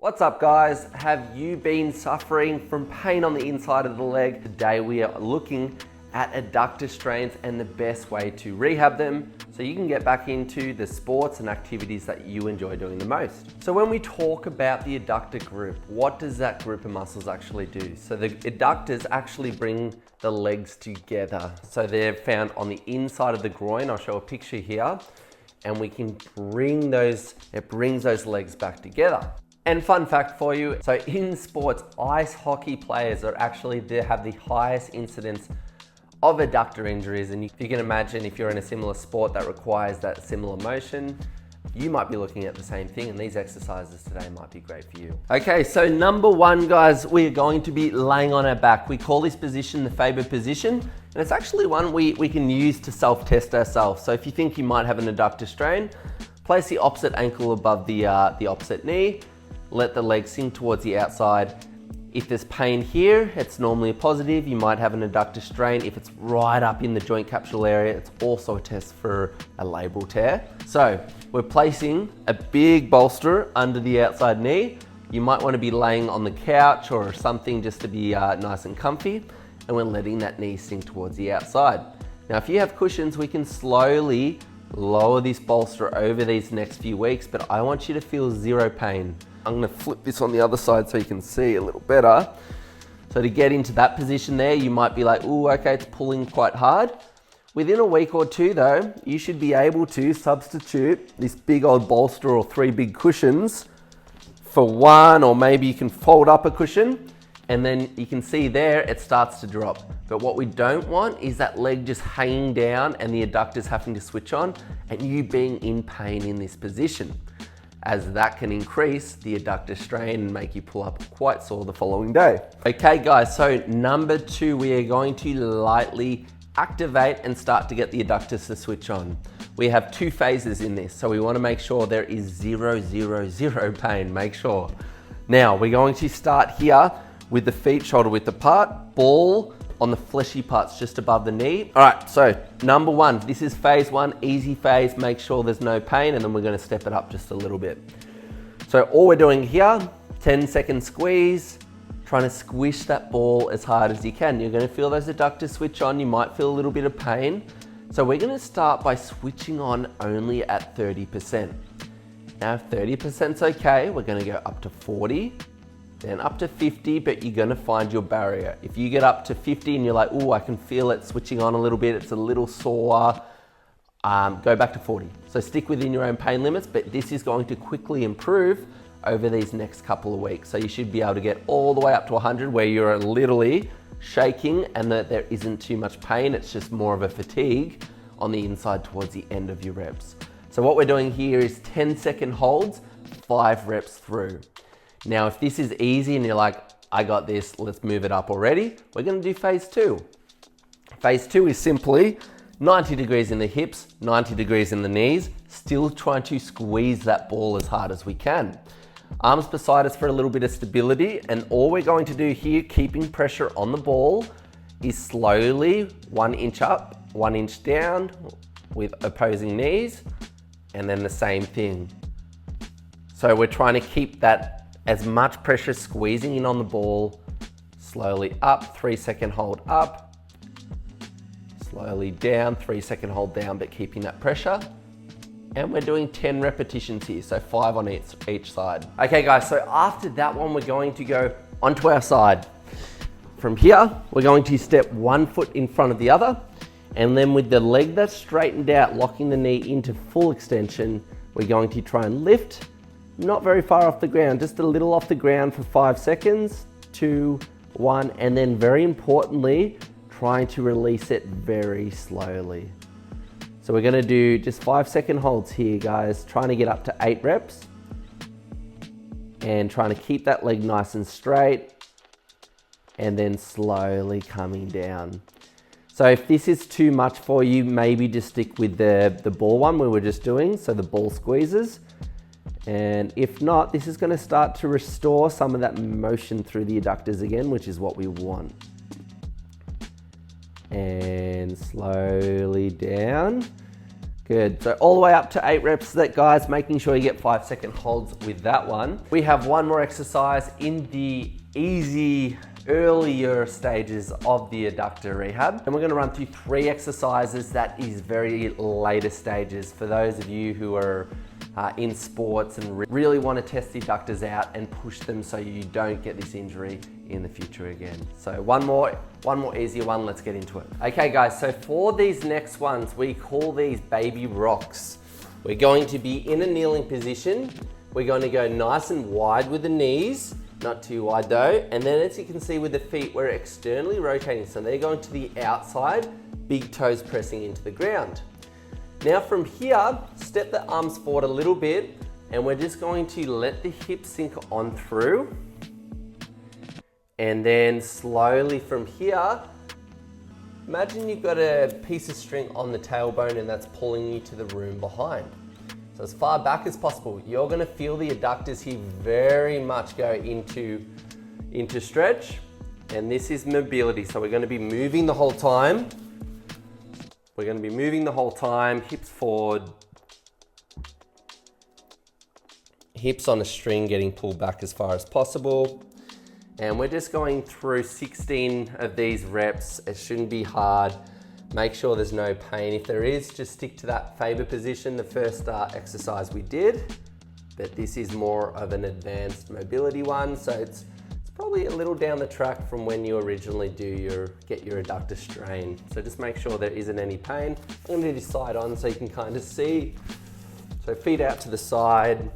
What's up guys? Have you been suffering from pain on the inside of the leg? Today we are looking at adductor strains and the best way to rehab them so you can get back into the sports and activities that you enjoy doing the most. So when we talk about the adductor group, what does that group of muscles actually do? So the adductors actually bring the legs together. So they're found on the inside of the groin. I'll show a picture here and we can bring those, it brings those legs back together. And fun fact for you, so in sports, ice hockey players are actually, they have the highest incidence of adductor injuries. And you can imagine if you're in a similar sport that requires that similar motion, you might be looking at the same thing, and these exercises today might be great for you. Okay, so number one, guys, we are going to be laying on our back. We call this position the Faber position, and it's actually one we can use to self-test ourselves. So if you think you might have an adductor strain, place the opposite ankle above the opposite knee, let the leg sink towards the outside. If there's pain here, it's normally a positive. You might have an adductor strain. If it's right up in the joint capsule area, it's also a test for a labral tear. So we're placing a big bolster under the outside knee. You might want to be laying on the couch or something just to be nice and comfy. And we're letting that knee sink towards the outside. Now, if you have cushions, we can slowly lower this bolster over these next few weeks, but I want you to feel zero pain. I'm gonna flip this on the other side so you can see a little better. So to get into that position there, you might be like, oh, okay, it's pulling quite hard. Within a week or two though, you should be able to substitute this big old bolster or 3 big cushions for one, or maybe you can fold up a cushion and then you can see there, it starts to drop. But what we don't want is that leg just hanging down and the adductors having to switch on and you being in pain in this position, as that can increase the adductor strain and make you pull up quite sore the following day. Okay guys, so number 2, we are going to lightly activate and start to get the adductors to switch on. We have 2 phases in this, so we want to make sure there is zero pain, make sure. Now, we're going to start here with the feet shoulder width apart, ball on the fleshy parts just above the knee. All right, so number 1, this is phase 1, easy phase, make sure there's no pain, and then we're gonna step it up just a little bit. So all we're doing here, 10-second squeeze, trying to squish that ball as hard as you can. You're gonna feel those adductors switch on, you might feel a little bit of pain. So we're gonna start by switching on only at 30%. Now if 30%'s okay, we're gonna go up to 40, then up to 50, but you're gonna find your barrier. If you get up to 50 and you're like, oh, I can feel it switching on a little bit, it's a little sore, go back to 40. So stick within your own pain limits, but this is going to quickly improve over these next couple of weeks. So you should be able to get all the way up to 100 where you're literally shaking and that there isn't too much pain, it's just more of a fatigue on the inside towards the end of your reps. So what we're doing here is 10-second holds, 5 reps through. Now, if this is easy and you're like, I got this, let's move it up already, we're gonna do phase 2. Phase 2 is simply 90 degrees in the hips, 90 degrees in the knees, still trying to squeeze that ball as hard as we can. Arms beside us for a little bit of stability, and all we're going to do here, keeping pressure on the ball, is slowly 1 inch up, 1 inch down with opposing knees, and then the same thing. So we're trying to keep that as much pressure squeezing in on the ball, slowly up, 3-second hold up, slowly down, 3-second hold down, but keeping that pressure. And we're doing 10 repetitions here, so 5 on each side. Okay guys, so after that one, we're going to go onto our side. From here, we're going to step 1 foot in front of the other, and then with the leg that's straightened out, locking the knee into full extension, we're going to try and lift, not very far off the ground, just a little off the ground for 5 seconds, 2, 1, and then very importantly, trying to release it very slowly. So we're gonna do just 5-second holds here, guys, trying to get up to 8 reps and trying to keep that leg nice and straight and then slowly coming down. So if this is too much for you, maybe just stick with the ball one we were just doing, so the ball squeezes. And if not, this is gonna start to restore some of that motion through the adductors again, which is what we want. And slowly down. Good, so all the way up to 8 reps that, guys, making sure you get 5-second holds with that one. We have one more exercise in the easy, earlier stages of the adductor rehab. And we're gonna run through 3 exercises that is very later stages for those of you who are in sports and really wanna test the adductors out and push them so you don't get this injury in the future again. So one more easier one, let's get into it. Okay guys, so for these next ones, we call these baby rocks. We're going to be in a kneeling position. We're going to go nice and wide with the knees, not too wide though. And then as you can see with the feet, we're externally rotating. So they're going to the outside, big toes pressing into the ground. Now from here, step the arms forward a little bit and we're just going to let the hips sink on through. And then slowly from here, imagine you've got a piece of string on the tailbone and that's pulling you to the room behind. So as far back as possible, you're gonna feel the adductors here very much go into stretch. And this is mobility. So we're gonna be moving the whole time. We're gonna be moving the whole time, hips forward. Hips on a string getting pulled back as far as possible. And we're just going through 16 of these reps. It shouldn't be hard. Make sure there's no pain. If there is, just stick to that Faber position, the first exercise we did. But this is more of an advanced mobility one. So it's probably a little down the track from when you originally get your adductor strain. So just make sure there isn't any pain. I'm gonna do this side on so you can kind of see. So feet out to the side.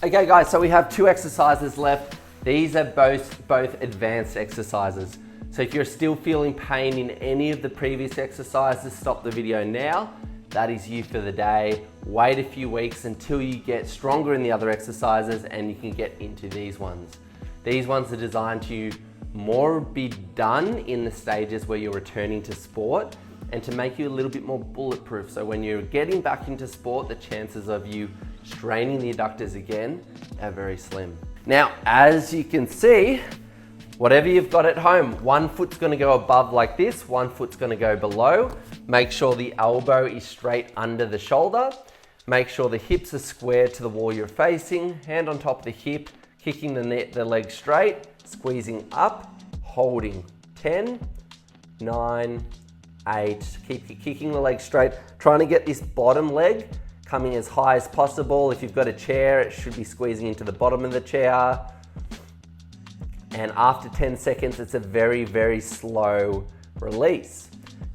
Okay guys, so we have 2 exercises left. These are both advanced exercises. So if you're still feeling pain in any of the previous exercises, stop the video now. That is you for the day. Wait a few weeks until you get stronger in the other exercises and you can get into these ones. These ones are designed to more be done in the stages where you're returning to sport and to make you a little bit more bulletproof. So when you're getting back into sport, the chances of you straining the adductors again are very slim. Now, as you can see, whatever you've got at home, one foot's gonna go above like this, one foot's gonna go below. Make sure the elbow is straight under the shoulder. Make sure the hips are square to the wall you're facing, hand on top of the hip, kicking the leg straight, squeezing up, holding. 10, 9, 8, keep kicking the leg straight, trying to get this bottom leg coming as high as possible. If you've got a chair, it should be squeezing into the bottom of the chair. And after 10 seconds, it's a very, very slow release.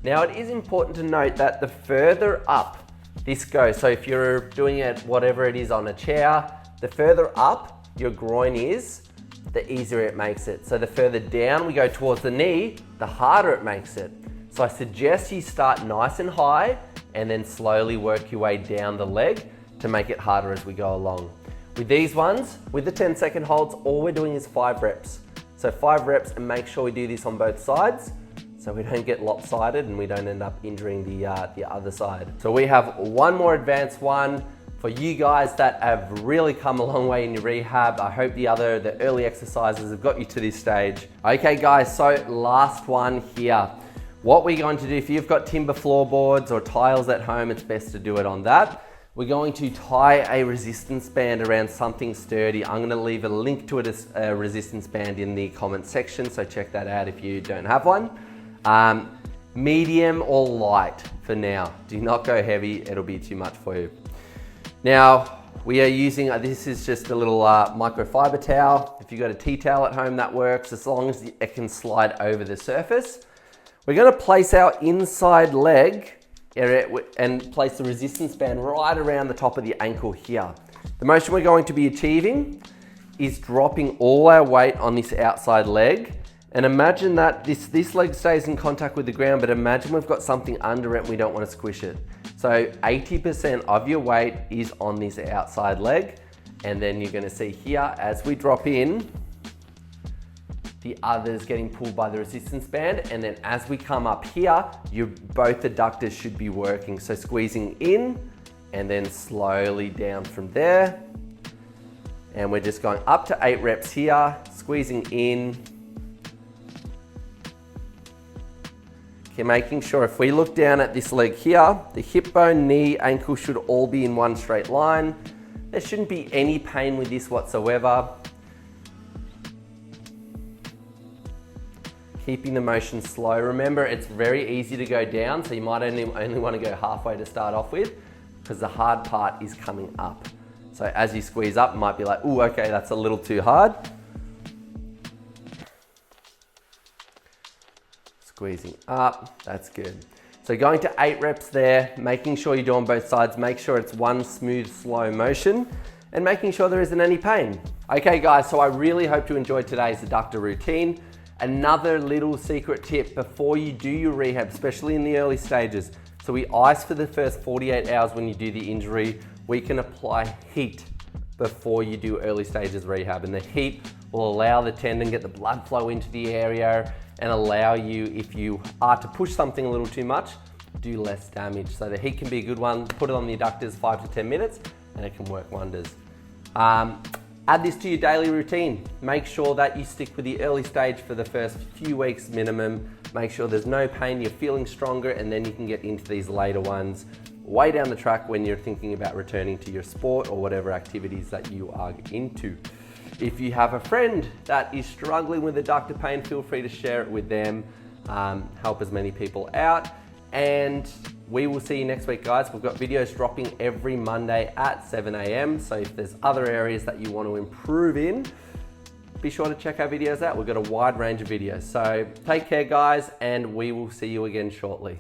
Now it is important to note that the further up this goes, so if you're doing it, whatever it is on a chair, the further up your groin is, the easier it makes it. So the further down we go towards the knee, the harder it makes it. So I suggest you start nice and high and then slowly work your way down the leg to make it harder as we go along. With these ones, with the 10-second holds, all we're doing is 5 reps. So 5 reps and make sure we do this on both sides so we don't get lopsided and we don't end up injuring the other side. So we have one more advanced one for you guys that have really come a long way in your rehab. I hope the early exercises have got you to this stage. Okay guys, so last one here. What we're going to do, if you've got timber floorboards or tiles at home, it's best to do it on that. We're going to tie a resistance band around something sturdy. I'm gonna leave a link to it as a resistance band in the comment section, so check that out if you don't have one. Medium or light for now. Do not go heavy, it'll be too much for you. Now, we are using, this is just a little microfiber towel. If you've got a tea towel at home, that works, as long as it can slide over the surface. We're gonna place our inside leg and place the resistance band right around the top of the ankle here. The motion we're going to be achieving is dropping all our weight on this outside leg. And imagine that this leg stays in contact with the ground, but imagine we've got something under it and we don't want to squish it. So 80% of your weight is on this outside leg. And then you're gonna see here, as we drop in, the others getting pulled by the resistance band. And then as we come up here, both adductors should be working. So squeezing in and then slowly down from there. And we're just going up to 8 reps here, squeezing in. Okay, making sure if we look down at this leg here, the hip bone, knee, ankle should all be in one straight line. There shouldn't be any pain with this whatsoever. Keeping the motion slow. Remember, it's very easy to go down, so you might only want to go halfway to start off with, because the hard part is coming up. So as you squeeze up, it might be like, ooh, okay, that's a little too hard. Squeezing up, that's good. So going to 8 reps there, making sure you do on both sides, make sure it's one smooth, slow motion, and making sure there isn't any pain. Okay guys, so I really hope you enjoyed today's adductor routine. Another little secret tip before you do your rehab, especially in the early stages. So we ice for the first 48 hours when you do the injury. We can apply heat before you do early stages rehab, and the heat will allow the tendon get the blood flow into the area and allow you, if you are to push something a little too much, do less damage. So the heat can be a good one. Put it on the adductors 5 to 10 minutes and it can work wonders. Add this to your daily routine. Make sure that you stick with the early stage for the first few weeks minimum. Make sure there's no pain, you're feeling stronger, and then you can get into these later ones way down the track when you're thinking about returning to your sport or whatever activities that you are into. If you have a friend that is struggling with adductor pain, feel free to share it with them. Help as many people out. And we will see you next week, guys. We've got videos dropping every Monday at 7 a.m. So if there's other areas that you want to improve in, be sure to check our videos out. We've got a wide range of videos. So take care, guys, and we will see you again shortly.